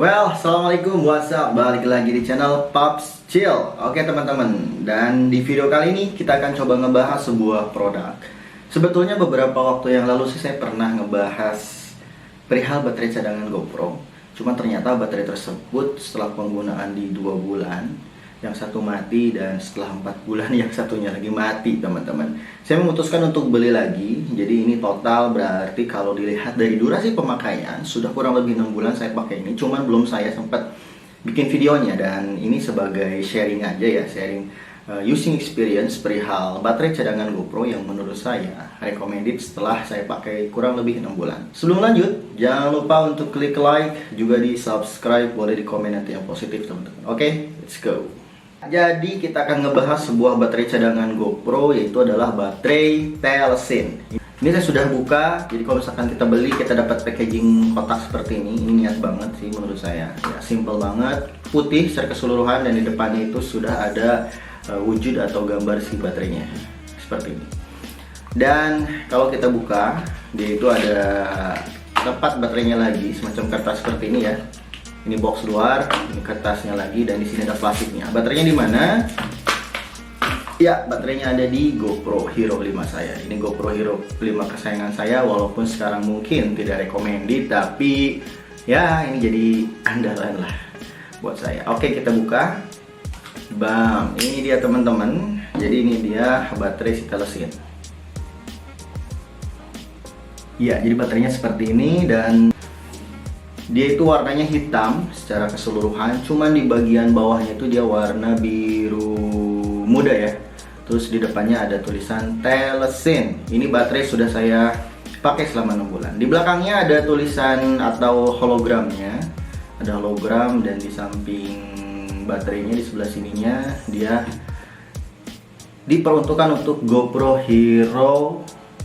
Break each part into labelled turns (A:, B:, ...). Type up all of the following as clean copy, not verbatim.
A: Well, assalamualaikum, what's up? Balik lagi di channel Pops Chill. Oke teman-teman, dan di video kali ini kita akan coba ngebahas sebuah produk. Sebetulnya beberapa waktu yang lalu sih saya pernah ngebahas perihal baterai cadangan GoPro. Cuma ternyata baterai tersebut setelah penggunaan di 2 bulan, yang satu mati, dan setelah 4 bulan yang satunya lagi mati teman-teman. Saya memutuskan untuk beli lagi. Jadi ini total berarti kalau dilihat dari durasi pemakaian sudah kurang lebih 6 bulan saya pakai ini. Cuman belum saya sempat bikin videonya, dan ini sebagai sharing aja ya, sharing using experience perihal baterai cadangan GoPro yang menurut saya recommended setelah saya pakai kurang lebih 6 bulan. Sebelum lanjut, jangan lupa untuk klik like, juga di subscribe, boleh di komen nanti yang positif teman-teman. Oke, let's go. Jadi kita akan ngebahas sebuah baterai cadangan GoPro, yaitu adalah baterai Telesin. Ini saya sudah buka. Jadi kalau misalkan kita beli, kita dapat packaging kotak seperti ini. Ini niat banget sih menurut saya. Ya, simple banget, putih secara keseluruhan, dan di depannya itu sudah ada wujud atau gambar si baterainya seperti ini. Dan kalau kita buka, dia itu ada tempat baterainya lagi, semacam kertas seperti ini ya. Ini box luar, ini kertasnya lagi, dan di sini ada plastiknya. Baterainya di mana? Ya, baterainya ada di GoPro Hero 5 saya. Ini GoPro Hero 5 kesayangan saya, walaupun sekarang mungkin tidak recommended, tapi ya ini jadi andalan lah buat saya. Oke, kita buka. Bam, ini dia teman-teman. Jadi ini dia baterai si Telesin. Ya, jadi baterainya seperti ini, dan dia itu warnanya hitam secara keseluruhan, cuman di bagian bawahnya itu dia warna biru muda ya. Terus di depannya ada tulisan Telesin. Ini baterai sudah saya pakai selama 6 bulan. Di belakangnya ada tulisan atau hologramnya. Ada hologram, dan di samping baterainya di sebelah sininya dia diperuntukkan untuk GoPro Hero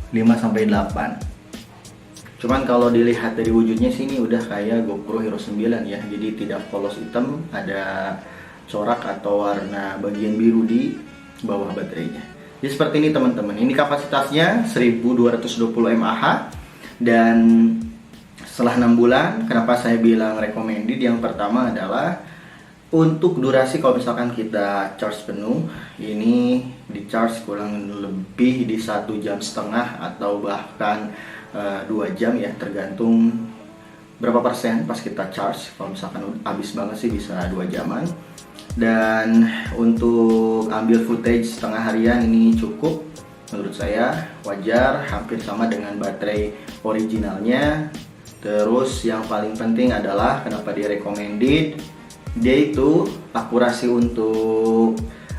A: 5-8. Cuman kalau dilihat dari wujudnya sini udah kayak GoPro Hero 9 ya. Jadi tidak polos hitam, ada corak atau warna bagian biru di bawah baterainya. Jadi seperti ini teman-teman. Ini kapasitasnya 1220 mAh, dan setelah 6 bulan, kenapa saya bilang recommended? Yang pertama adalah untuk durasi, kalau misalkan kita charge penuh, ini di charge kurang lebih di 1,5 jam atau bahkan 2 jam ya, tergantung berapa persen pas kita charge. Kalau misalkan habis banget sih bisa 2 jaman. Dan untuk ambil footage setengah harian ini cukup, menurut saya wajar, hampir sama dengan baterai originalnya. Terus yang paling penting adalah kenapa dia recommended, dia itu akurasi untuk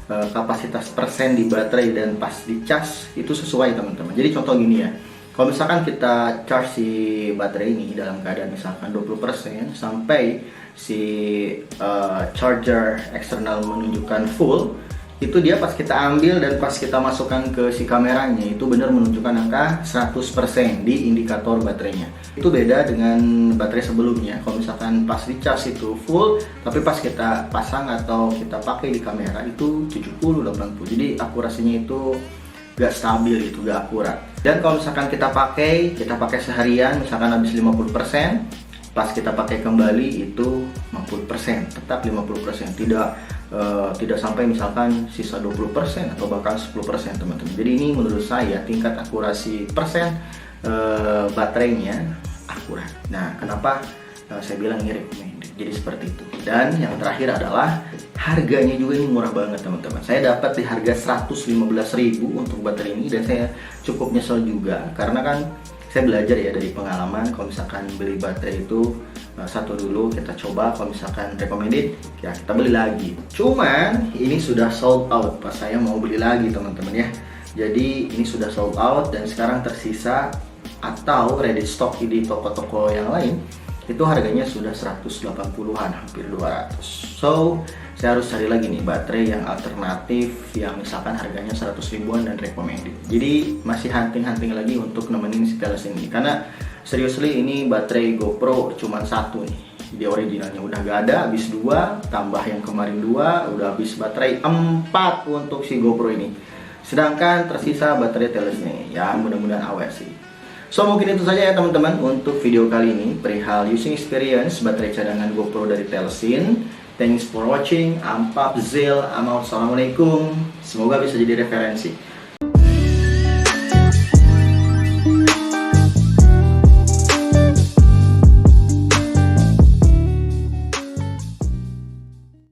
A: kapasitas persen di baterai dan pas di charge itu sesuai teman-teman. Jadi contoh gini ya, kalau misalkan kita charge si baterai ini dalam keadaan misalkan 20% sampai si charger eksternal menunjukkan full, itu dia pas kita ambil dan pas kita masukkan ke si kameranya itu benar menunjukkan angka 100% di indikator baterainya. Itu beda dengan baterai sebelumnya. Kalau misalkan pas di charge itu full, tapi pas kita pasang atau kita pakai di kamera itu 70-80. Jadi akurasinya itu gak stabil gitu, gak akurat. Dan kalau misalkan kita pakai seharian, misalkan habis 50%, pas kita pakai kembali itu 50%, tetap 50%, tidak sampai misalkan sisa 20% atau bahkan 10% teman-teman. Jadi ini menurut saya tingkat akurasi persen baterainya akurat. Nah, kenapa saya bilang ini recommended? Jadi seperti itu. Dan yang terakhir adalah harganya juga ini murah banget teman-teman. Saya dapat di harga 115.000 untuk baterai ini, dan saya cukup nyesel juga karena kan saya belajar ya dari pengalaman. Kalau misalkan beli baterai itu satu dulu kita coba, kalau misalkan recommended ya kita beli lagi. Cuman ini sudah sold out pas saya mau beli lagi teman-teman ya. Jadi ini sudah sold out, dan sekarang tersisa atau ready stock di toko-toko yang lain itu harganya sudah 180-an, hampir 200. So saya harus cari lagi nih baterai yang alternatif yang misalkan harganya 100 ribuan dan recommended. Jadi masih hunting lagi untuk nemenin si Telesin ini, karena seriously ini baterai GoPro cuma satu nih. Dia originalnya udah gak ada, habis 2, tambah yang kemarin 2, udah habis baterai 4 untuk si GoPro ini. Sedangkan tersisa baterai Telesin ini, ya mudah-mudahan awet sih. So mungkin itu saja ya teman-teman untuk video kali ini perihal using experience baterai cadangan GoPro dari Telsin. Thanks for watching. I'm Pap Zil. Assalamualaikum. Semoga bisa jadi referensi.